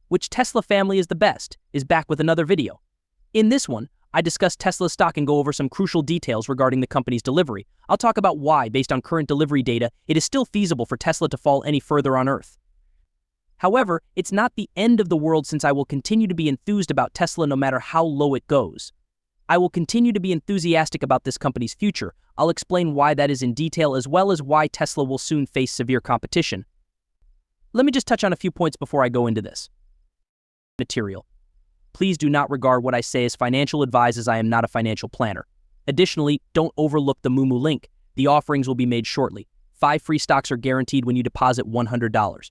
which Tesla family is the best, is back with another video. In this one, I discuss Tesla's stock and go over some crucial details regarding the company's delivery. I'll talk about why, based on current delivery data, it is still feasible for Tesla to fall any further on Earth. However, it's not the end of the world since I will continue to be enthused about Tesla no matter how low it goes. I will continue to be enthusiastic about this company's future. I'll explain why that is in detail as well as why Tesla will soon face severe competition. Let me just touch on a few points before I go into this. Material. Please do not regard what I say as financial advice as I am not a financial planner. Additionally, don't overlook the Moomoo link. The offerings will be made shortly. 5 free stocks are guaranteed when you deposit $100.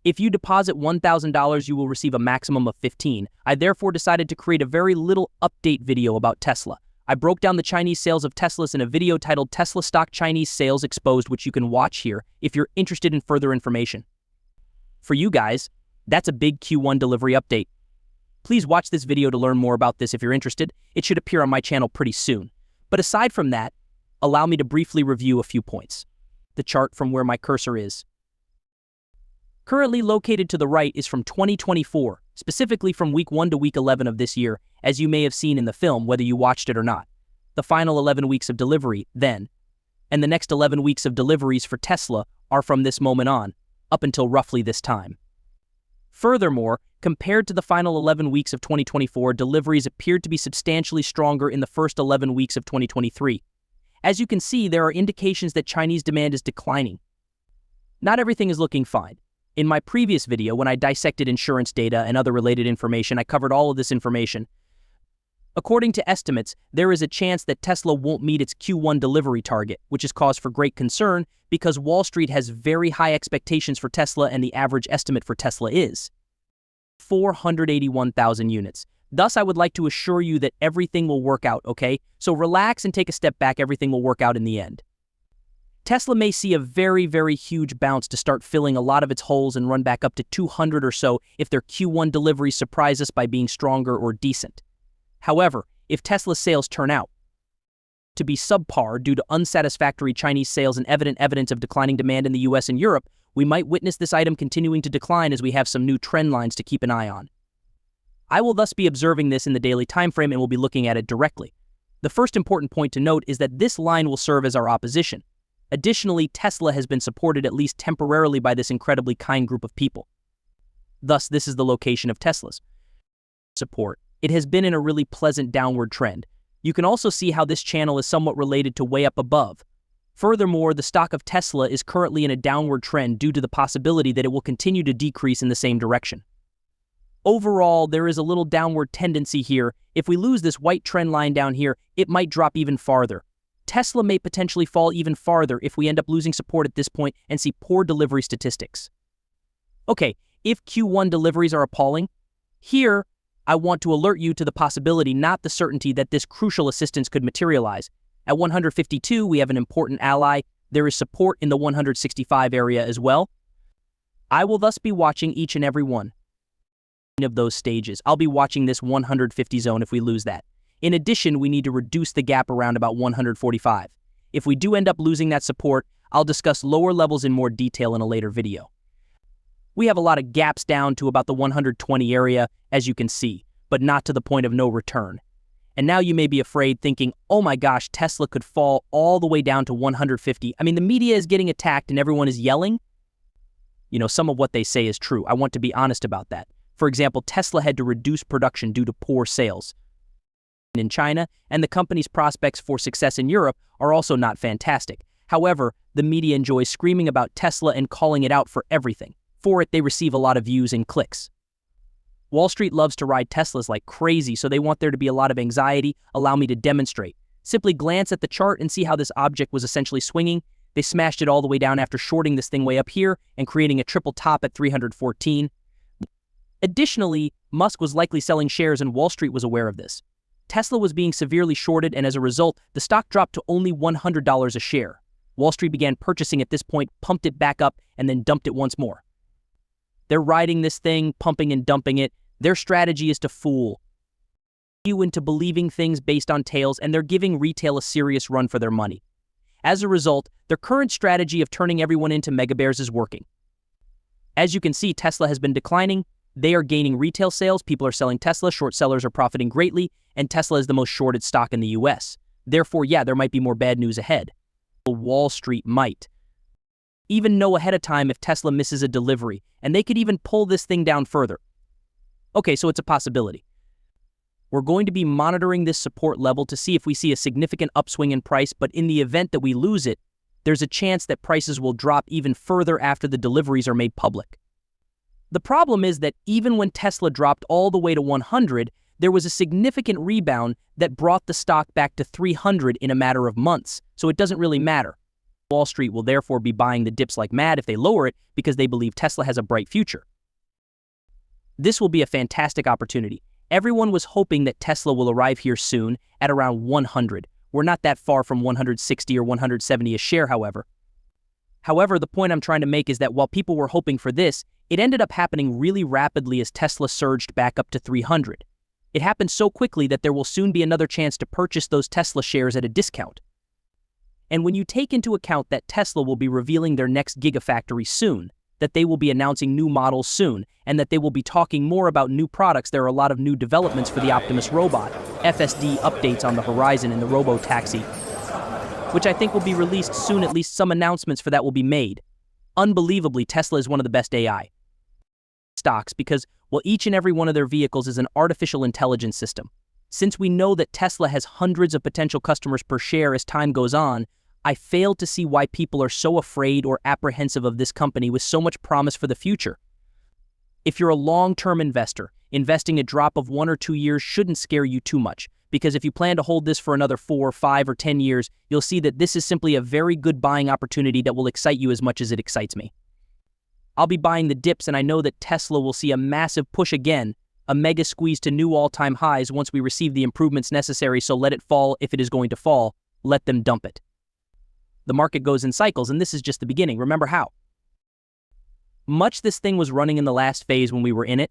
If you deposit $1,000, you will receive a maximum of 15. I therefore decided to create a very little update video about Tesla. I broke down the Chinese sales of Teslas in a video titled Tesla Stock Chinese Sales Exposed, which you can watch here if you're interested in further information. For you guys, that's a big Q1 delivery update. Please watch this video to learn more about this if you're interested. It should appear on my channel pretty soon. But aside from that, allow me to briefly review a few points. The chart from where my cursor is. Currently located to the right is from 2024, specifically from week 1 to week 11 of this year, as you may have seen in the film whether you watched it or not. The final 11 weeks of delivery, then, and the next 11 weeks of deliveries for Tesla are from this moment on, up until roughly this time. Furthermore, compared to the final 11 weeks of 2024, deliveries appeared to be substantially stronger in the first 11 weeks of 2023. As you can see, there are indications that Chinese demand is declining. Not everything is looking fine. In my previous video, when I dissected insurance data and other related information, I covered all of this information. According to estimates, there is a chance that Tesla won't meet its Q1 delivery target, which is cause for great concern because Wall Street has very high expectations for Tesla and the average estimate for Tesla is 481,000 units. Thus, I would like to assure you that everything will work out, okay? So relax and take a step back, everything will work out in the end. Tesla may see a very, very huge bounce to start filling a lot of its holes and run back up to 200 or so if their Q1 deliveries surprise us by being stronger or decent. However, if Tesla's sales turn out to be subpar due to unsatisfactory Chinese sales and evident evidence of declining demand in the US and Europe, we might witness this item continuing to decline as we have some new trend lines to keep an eye on. I will thus be observing this in the daily time frame and will be looking at it directly. The first important point to note is that this line will serve as our opposition. Additionally, Tesla has been supported at least temporarily by this incredibly kind group of people. Thus, this is the location of Tesla's support. It has been in a really pleasant downward trend. You can also see how this channel is somewhat related to way up above. Furthermore, the stock of Tesla is currently in a downward trend due to the possibility that it will continue to decrease in the same direction. Overall, there is a little downward tendency here. If we lose this white trend line down here, it might drop even farther. Tesla may potentially fall even farther if we end up losing support at this point and see poor delivery statistics. Okay, if Q1 deliveries are appalling, here I want to alert you to the possibility, not the certainty, that this crucial assistance could materialize. At 152, we have an important ally. There is support in the 165 area as well. I will thus be watching each and every one of those stages. I'll be watching this 150 zone if we lose that. In addition, we need to reduce the gap around about 145. If we do end up losing that support, I'll discuss lower levels in more detail in a later video. We have a lot of gaps down to about the 120 area, as you can see, but not to the point of no return. And now you may be afraid, thinking, oh my gosh, Tesla could fall all the way down to 150. I mean, the media is getting attacked and everyone is yelling. You know, some of what they say is true. I want to be honest about that. For example, Tesla had to reduce production due to poor sales in China, and the company's prospects for success in Europe are also not fantastic. However, the media enjoys screaming about Tesla and calling it out for everything. For it, they receive a lot of views and clicks. Wall Street loves to ride Teslas like crazy, so they want there to be a lot of anxiety. Allow me to demonstrate. Simply glance at the chart and see how this object was essentially swinging. They smashed it all the way down after shorting this thing way up here and creating a triple top at 314. Additionally, Musk was likely selling shares and Wall Street was aware of this. Tesla was being severely shorted, and as a result, the stock dropped to only $100 a share. Wall Street began purchasing at this point, pumped it back up, and then dumped it once more. They're riding this thing, pumping and dumping it. Their strategy is to fool you into believing things based on tails, and they're giving retail a serious run for their money. As a result, their current strategy of turning everyone into mega bears is working. As you can see, Tesla has been declining. They are gaining retail sales, people are selling Tesla, short sellers are profiting greatly, and Tesla is the most shorted stock in the US. Therefore, yeah, there might be more bad news ahead. Wall Street might even know ahead of time if Tesla misses a delivery, and they could even pull this thing down further. Okay, so it's a possibility. We're going to be monitoring this support level to see if we see a significant upswing in price, but in the event that we lose it, there's a chance that prices will drop even further after the deliveries are made public. The problem is that even when Tesla dropped all the way to 100, there was a significant rebound that brought the stock back to 300 in a matter of months, so it doesn't really matter. Wall Street will therefore be buying the dips like mad if they lower it because they believe Tesla has a bright future. This will be a fantastic opportunity. Everyone was hoping that Tesla will arrive here soon at around 100. We're not that far from 160 or 170 a share, however. However, the point I'm trying to make is that while people were hoping for this, it ended up happening really rapidly as Tesla surged back up to 300. It happened so quickly that there will soon be another chance to purchase those Tesla shares at a discount. And when you take into account that Tesla will be revealing their next gigafactory soon, that they will be announcing new models soon, and that they will be talking more about new products, there are a lot of new developments for the Optimus robot, FSD updates on the horizon in the robo-taxi, which I think will be released soon. At least some announcements for that will be made. Unbelievably, Tesla is one of the best AI stocks because, well, each and every one of their vehicles is an artificial intelligence system. Since we know that Tesla has hundreds of potential customers per share as time goes on, I fail to see why people are so afraid or apprehensive of this company with so much promise for the future. If you're a long-term investor, investing a drop of 1 or 2 years shouldn't scare you too much, because if you plan to hold this for another 4, 5, or 10 years, you'll see that this is simply a very good buying opportunity that will excite you as much as it excites me. I'll be buying the dips, and I know that Tesla will see a massive push again, a mega squeeze to new all-time highs once we receive the improvements necessary, so let it fall if it is going to fall. Let them dump it. The market goes in cycles, and this is just the beginning. Remember how much this thing was running in the last phase when we were in it?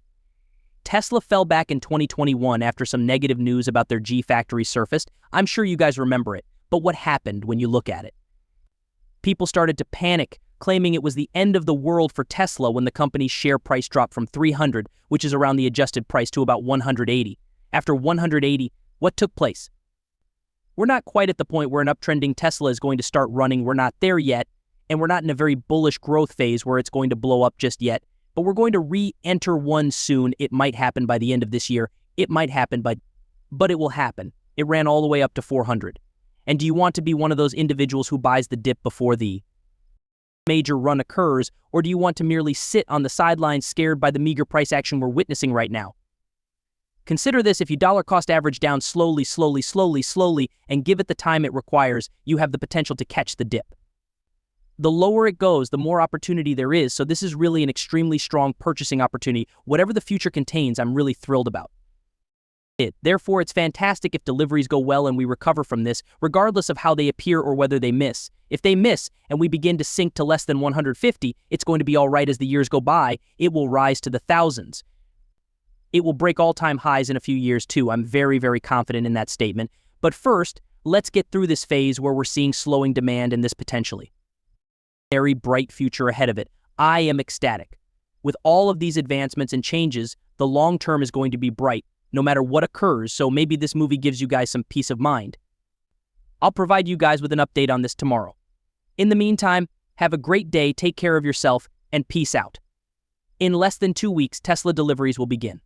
Tesla fell back in 2021 after some negative news about their G factory surfaced. I'm sure you guys remember it, but what happened when you look at it? People started to panic, claiming it was the end of the world for Tesla when the company's share price dropped from 300, which is around the adjusted price, to about 180. After 180, what took place? We're not quite at the point where an uptrending Tesla is going to start running. We're not there yet, and we're not in a very bullish growth phase where it's going to blow up just yet, but we're going to re-enter one soon. It might happen by the end of this year. It might happen, but it will happen. It ran all the way up to 400. And do you want to be one of those individuals who buys the dip before the major run occurs, or do you want to merely sit on the sidelines scared by the meager price action we're witnessing right now? Consider this: if you dollar cost average down slowly, and give it the time it requires, you have the potential to catch the dip. The lower it goes, the more opportunity there is, so this is really an extremely strong purchasing opportunity. Whatever the future contains, I'm really thrilled about it. Therefore, it's fantastic if deliveries go well and we recover from this, regardless of how they appear or whether they miss. If they miss and we begin to sink to less than 150, it's going to be all right as the years go by. It will rise to the thousands. It will break all-time highs in a few years too. I'm very, very confident in that statement. But first, let's get through this phase where we're seeing slowing demand and this potentially very bright future ahead of it. I am ecstatic. With all of these advancements and changes, the long term is going to be bright, no matter what occurs, so maybe this movie gives you guys some peace of mind. I'll provide you guys with an update on this tomorrow. In the meantime, have a great day, take care of yourself, and peace out. In less than 2 weeks, Tesla deliveries will begin.